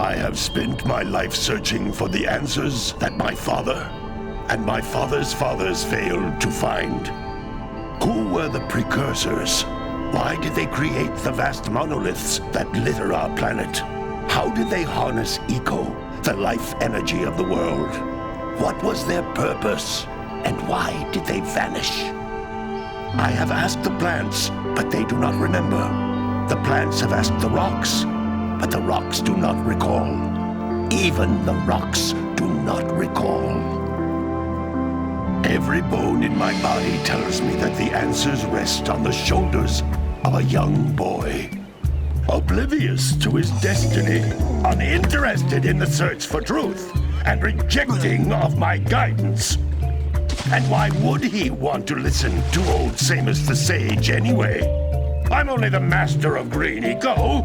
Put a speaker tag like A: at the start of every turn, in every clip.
A: I have spent my life searching for the answers that my father and my father's fathers failed to find. Who were the precursors? Why did they create the vast monoliths that litter our planet? How did they harness eco, the life energy of the world? What was their purpose? And why did they vanish? I have asked the plants, but they do not remember. The plants have asked the rocks, but the rocks do not recall. Even the rocks do not recall. Every bone in my body tells me that the answers rest on the shoulders of a young boy. Oblivious to his destiny, uninterested in the search for truth, and rejecting of my guidance. And why would he want to listen to old Samus the Sage anyway? I'm only the master of green eco,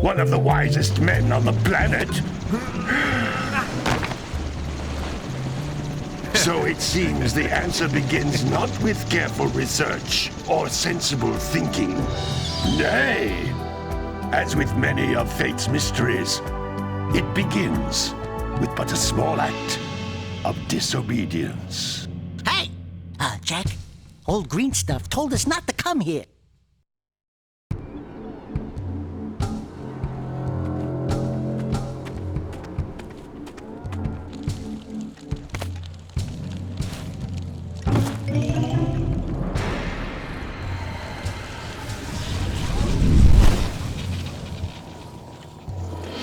A: one of the wisest men on the planet. So it seems the answer begins not with careful research or sensible thinking. Nay, as with many of fate's mysteries, it begins with but a small act of disobedience.
B: Hey! Jak, old green stuff told us not to come here.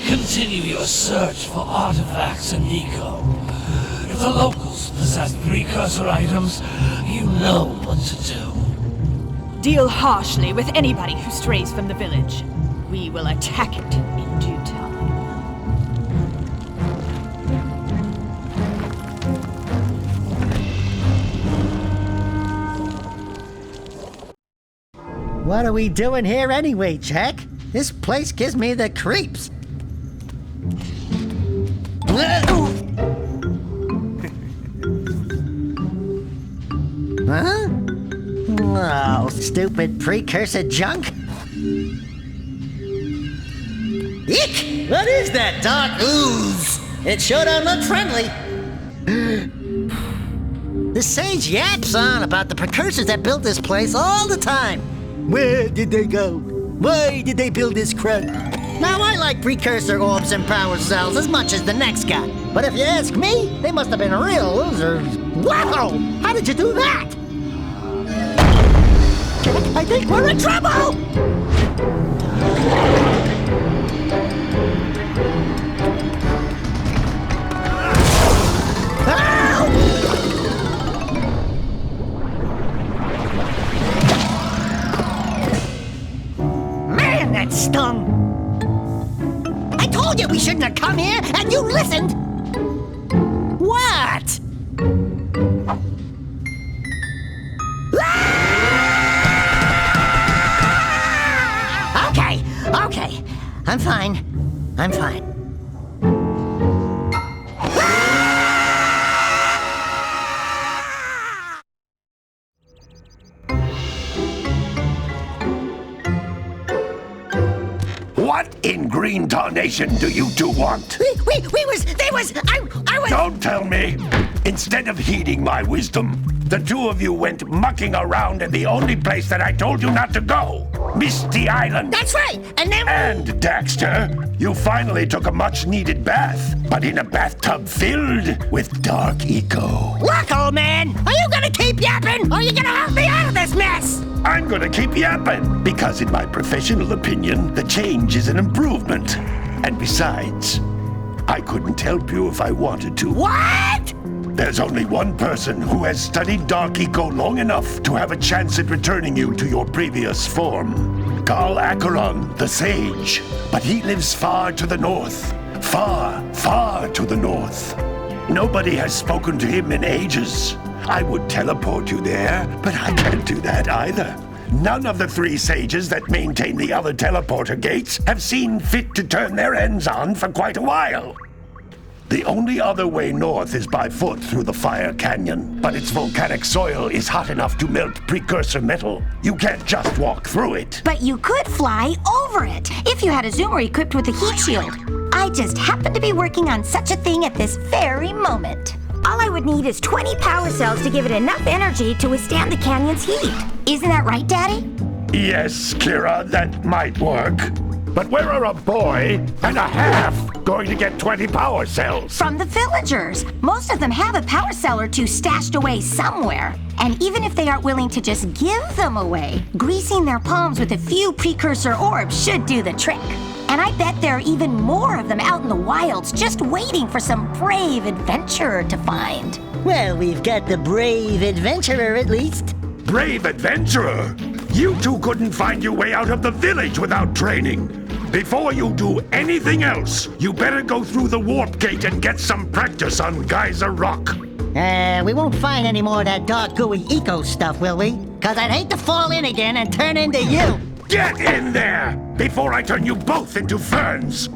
C: Continue your search for artifacts and eco. If the locals possess precursor items, you know what to do.
D: Deal harshly with anybody who strays from the village. We will attack it in due time.
B: What are we doing here anyway, Jak? This place gives me the creeps. Huh? Oh, stupid precursor junk. Eek! What is that dark ooze? It sure don't look friendly. The sage yaps on about the precursors that built this place all the time. Where did they go? Why did they build this crud? Now, I like precursor orbs and power cells as much as the next guy. But if you ask me, they must have been real losers. Wow! How did you do that? I think we're in trouble! Man, that stung! I told you we shouldn't have come here, and you listened! What? Okay. I'm fine.
A: What in green tarnation do you two want?
B: I was...
A: Don't tell me! Instead of heeding my wisdom, the two of you went mucking around in the only place that I told you not to go, Misty Island.
B: That's right, and then...
A: And, Daxter, you finally took a much-needed bath, but in a bathtub filled with dark eco.
B: Look, old man, are you gonna keep yapping, or are you gonna help me out of this mess?
A: I'm gonna keep yapping, because in my professional opinion, the change is an improvement. And besides, I couldn't help you if I wanted to.
B: What?
A: There's only one person who has studied Dark Eco long enough to have a chance at returning you to your previous form. Carl Acheron, the Sage. But he lives far to the north. Far, far to the north. Nobody has spoken to him in ages. I would teleport you there, but I can't do that either. None of the three sages that maintain the other teleporter gates have seen fit to turn their ends on for quite a while. The only other way north is by foot through the Fire Canyon, but its volcanic soil is hot enough to melt precursor metal. You can't just walk through it.
E: But you could fly over it, if you had a zoomer equipped with a heat shield. I just happen to be working on such a thing at this very moment. All I would need is 20 power cells to give it enough energy to withstand the canyon's heat. Isn't that right, Daddy?
A: Yes, Kira, that might work. But where are a boy and a half going to get 20 power cells?
E: From the villagers. Most of them have a power cell or two stashed away somewhere. And even if they aren't willing to just give them away, greasing their palms with a few precursor orbs should do the trick. And I bet there are even more of them out in the wilds just waiting for some brave adventurer to find.
B: Well, we've got the brave adventurer at least.
A: Brave adventurer? You two couldn't find your way out of the village without training. Before you do anything else, you better go through the warp gate and get some practice on Geyser Rock.
B: We won't find any more of that dark gooey eco stuff, will we? 'Cause I'd hate to fall in again and turn into you.
A: Get in there before I turn you both into ferns.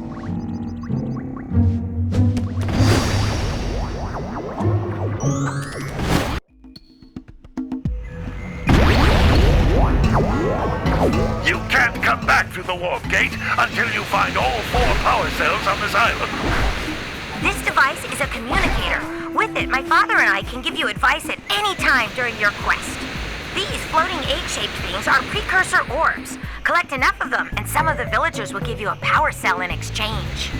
A: You can't come back through the warp gate until you find all 4 power cells on this island.
E: This device is a communicator. With it, my father and I can give you advice at any time during your quest. These floating egg-shaped things are precursor orbs. Collect enough of them, and some of the villagers will give you a power cell in exchange.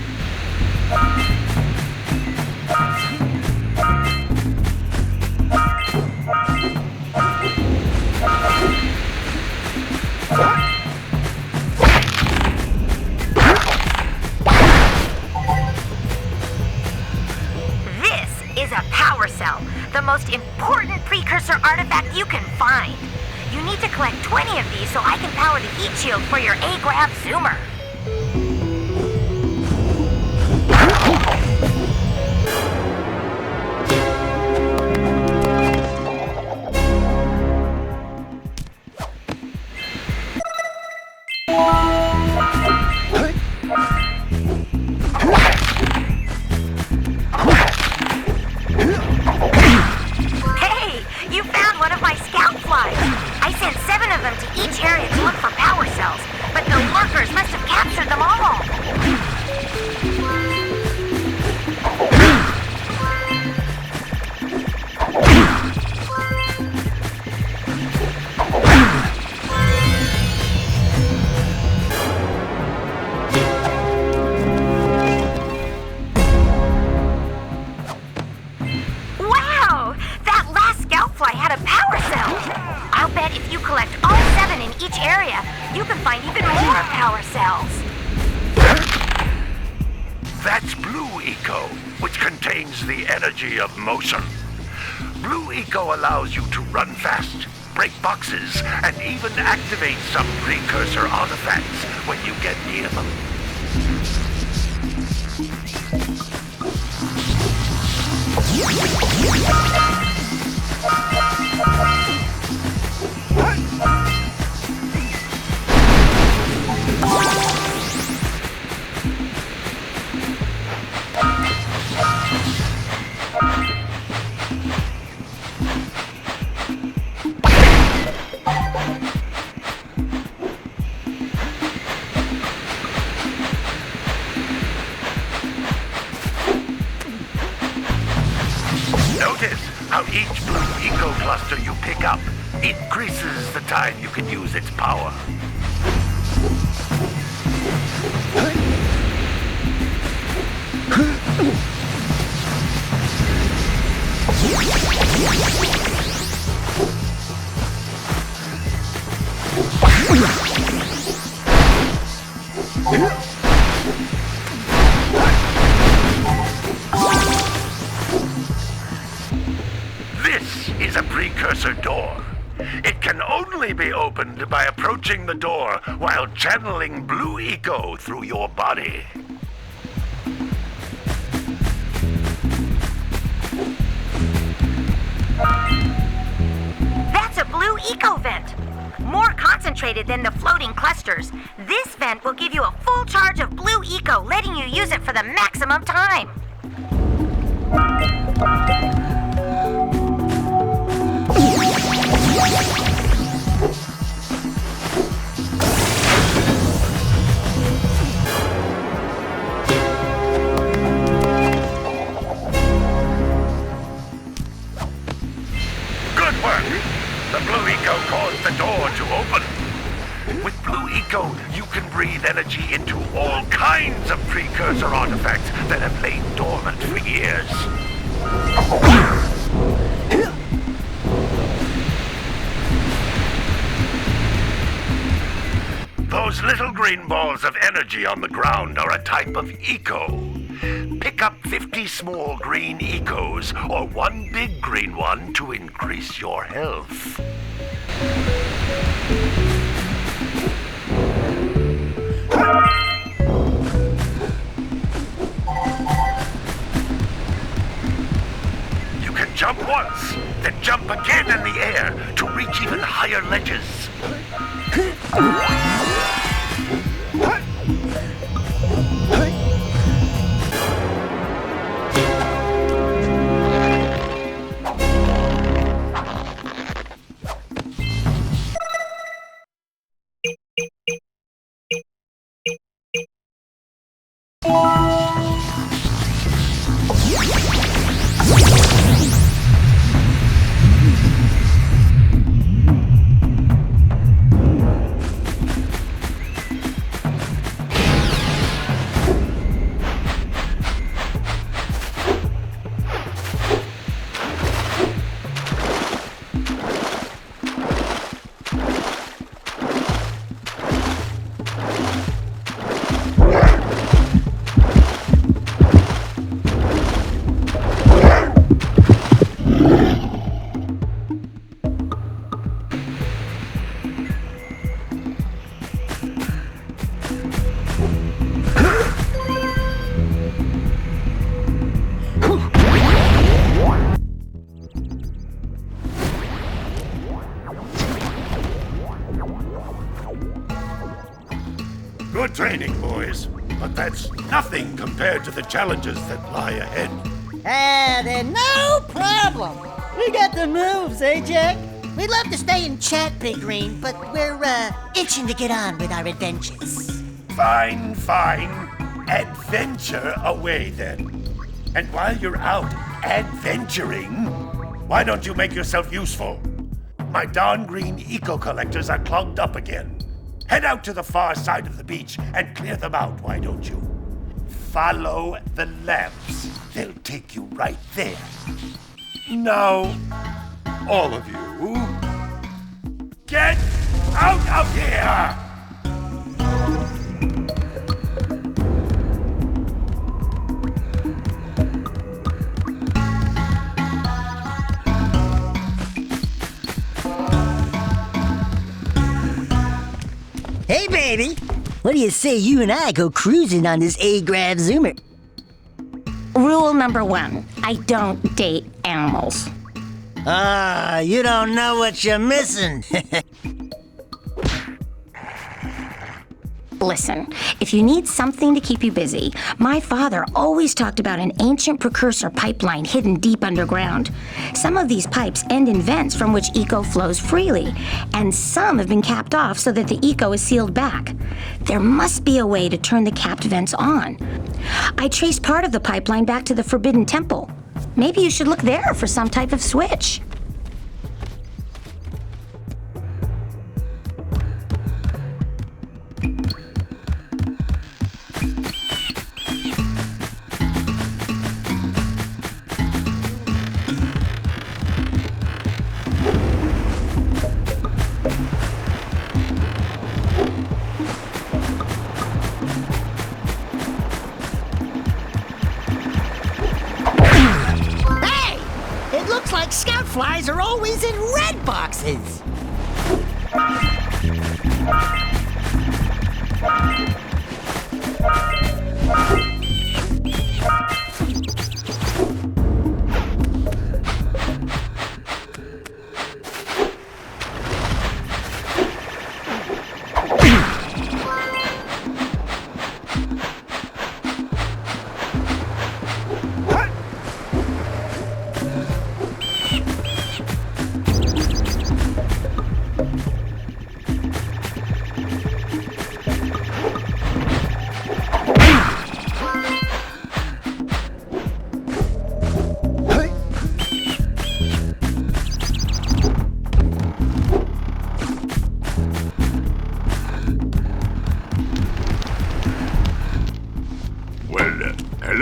E: This is a power cell, the most important precursor artifact you can find. You need to collect 20 of these so I can power the heat shield for your A-Grav zoomer. Hey, you found one of my scout flies. I sent 7 of them to each area to look for power cells, but the workers must have captured them all. Wow! That last scout fly had a power cell. I'll bet if you collect all 7 in each area, you can find even more power cells.
A: That's Blue Eco, which contains the energy of motion. Blue Eco allows you to run fast, break boxes, and even activate some precursor artifacts when you get near them. Notice how each Blue Eco cluster you pick up increases the time you can use its power. This is a precursor door. It can only be opened by approaching the door while channeling Blue Eco through your body.
E: That's a Blue Eco vent. More concentrated than the floating clusters. This vent will give you a full charge of Blue Eco, letting you use it for the maximum time.
A: Blue Eco caused the door to open. With Blue Eco, you can breathe energy into all kinds of precursor artifacts that have lain dormant for years. Those little green balls of energy on the ground are a type of eco. Pick up 50 small green ecos or one big green one to increase your health. You can jump once, then jump again in the air to reach even higher ledges. Good training, boys, but that's nothing compared to the challenges that lie ahead.
B: Then no problem. We got the moves, eh, Jack? We'd love to stay and chat, Big Green, but we're, itching to get on with our adventures.
A: Fine, fine. Adventure away, then. And while you're out adventuring, why don't you make yourself useful? My darn green eco-collectors are clogged up again. Head out to the far side of the beach and clear them out, why don't you? Follow the lamps. They'll take you right there. Now, all of you, get out of here!
B: Hey, baby. What do you say you and I go cruising on this A-Grav Zoomer?
E: Rule number 1, I don't date animals.
B: You don't know what you're missing.
E: Listen, if you need something to keep you busy, my father always talked about an ancient precursor pipeline hidden deep underground. Some of these pipes end in vents from which eco flows freely, and some have been capped off so that the eco is sealed back. There must be a way to turn the capped vents on. I traced part of the pipeline back to the Forbidden Temple. Maybe you should look there for some type of switch.
B: Scout flies are always in red boxes.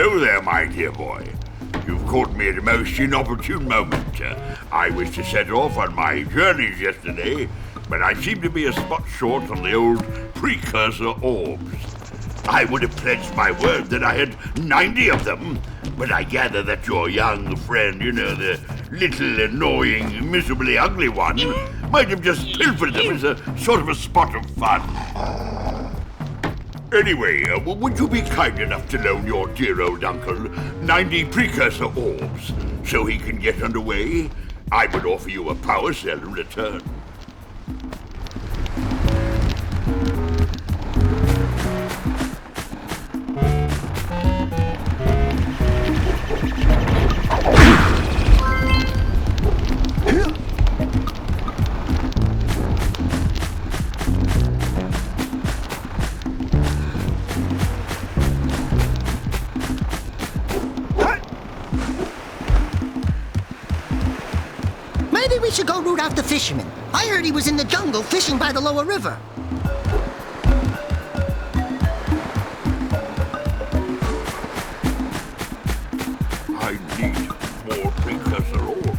F: Hello there, my dear boy. You've caught me at a most inopportune moment. I was to set off on my journeys yesterday, but I seem to be a spot short on the old Precursor orbs. I would have pledged my word that I had 90 of them, but I gather that your young friend, the little, annoying, miserably ugly one, might have just pilfered them as a sort of a spot of fun. Anyway, would you be kind enough to loan your dear old uncle 90 Precursor orbs so he can get underway? I would offer you a power cell in return.
B: Maybe we should go root out the fisherman. I heard he was in the jungle fishing by the lower river.
F: I need more Precursor orbs.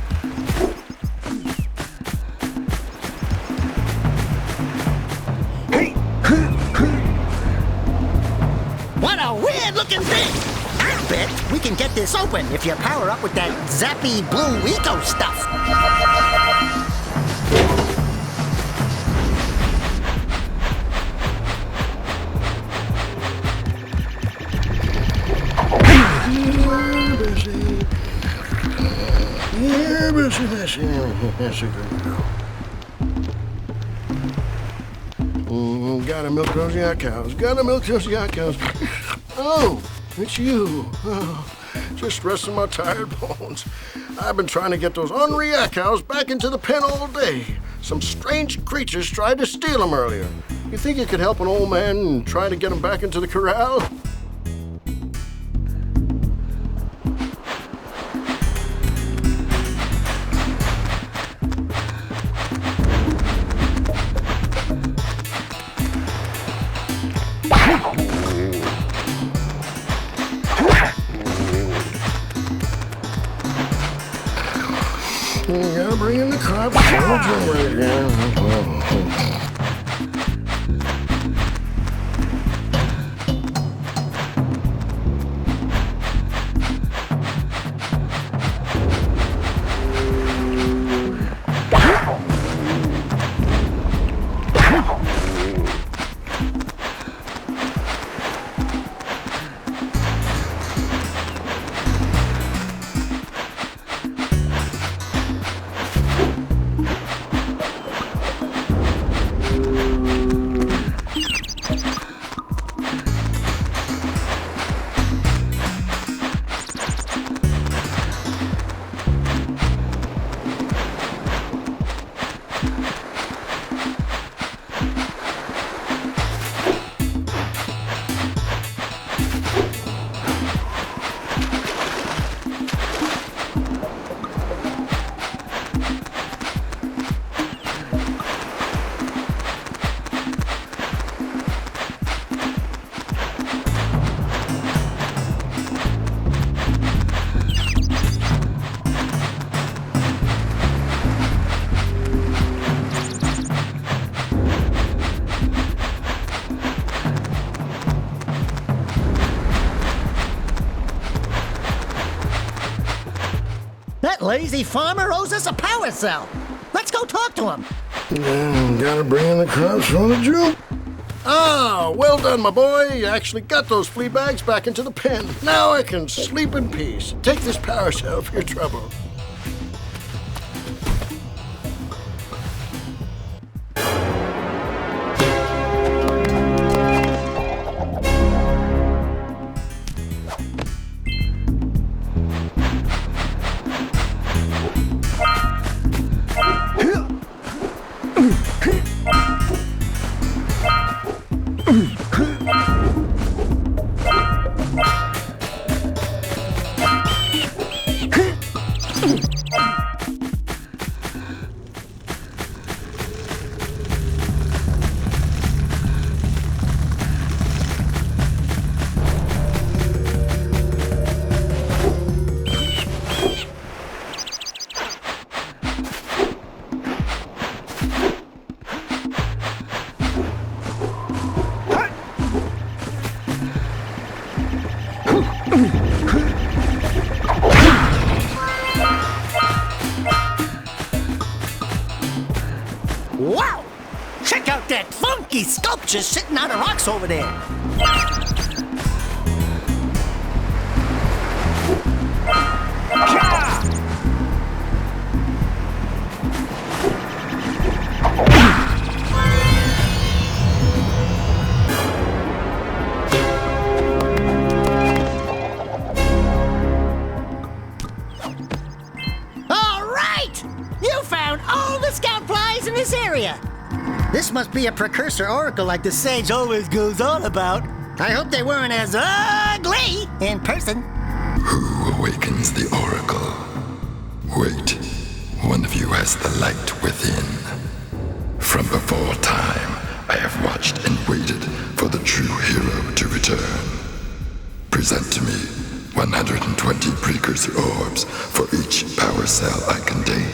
B: What a weird-looking thing! I bet we can get this open if you power up with that zappy blue eco stuff.
G: Gotta milk those yak cows. Gotta milk those yak cows. Oh, it's you. Oh, just resting my tired bones. I've been trying to get those ornery yak cows back into the pen all day. Some strange creatures tried to steal them earlier. You think you could help an old man and try to get them back into the corral? You gotta bring in the crop.
B: That lazy farmer owes us a power cell. Let's go talk to him.
G: Gotta bring in the crops from the Jew. Ah, well done, my boy. You actually got those flea bags back into the pen. Now I can sleep in peace. Take this power cell for your trouble.
B: Check out that funky sculpture sitting on the rocks over there. All right! You found all the scout flies in this area. This must be a precursor oracle like the sage always goes on about. I hope they weren't as ugly in person.
H: Who awakens the oracle? Wait, one of you has the light within. From before time, I have watched and waited for the true hero to return. Present to me 120 precursor orbs for each power cell I contain.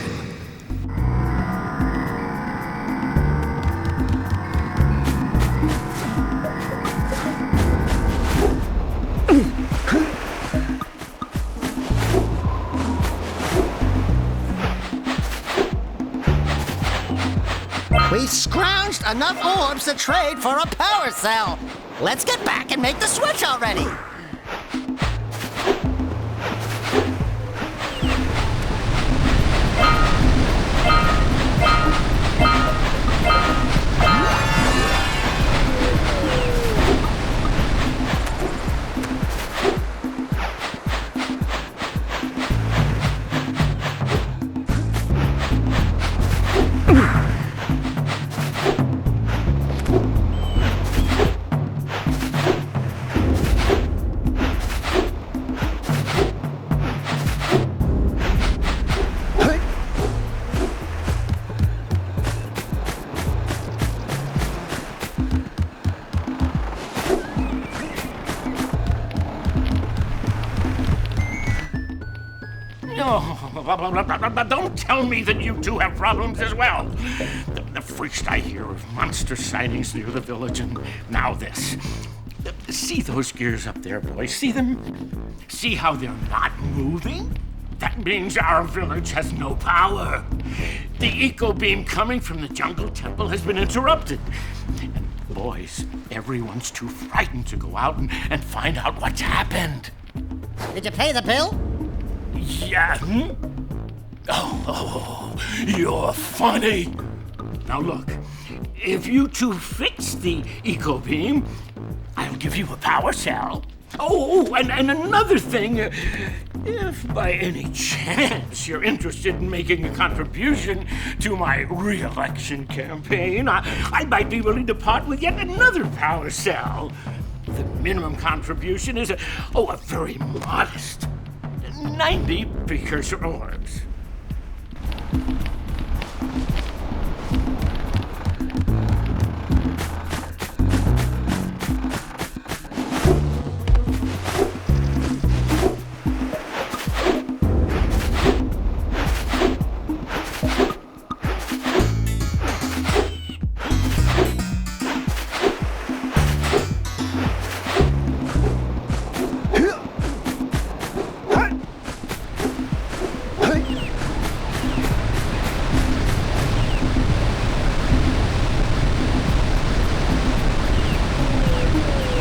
B: We scrounged enough orbs to trade for a power cell. Let's get back and make the switch already.
I: Don't tell me that you two have problems as well. First I hear of monster sightings near the village, and now this. See those gears up there, boys? See them? See how they're not moving? That means our village has no power. The eco beam coming from the jungle temple has been interrupted. And boys, everyone's too frightened to go out and find out what's happened.
B: Did you pay the bill?
I: Yeah. Oh, you're funny. Now look, if you two fix the eco beam, I'll give you a power cell. Oh, and another thing, if by any chance you're interested in making a contribution to my re-election campaign, I might be willing to part with yet another power cell. The minimum contribution is a very modest 90 precursor orbs.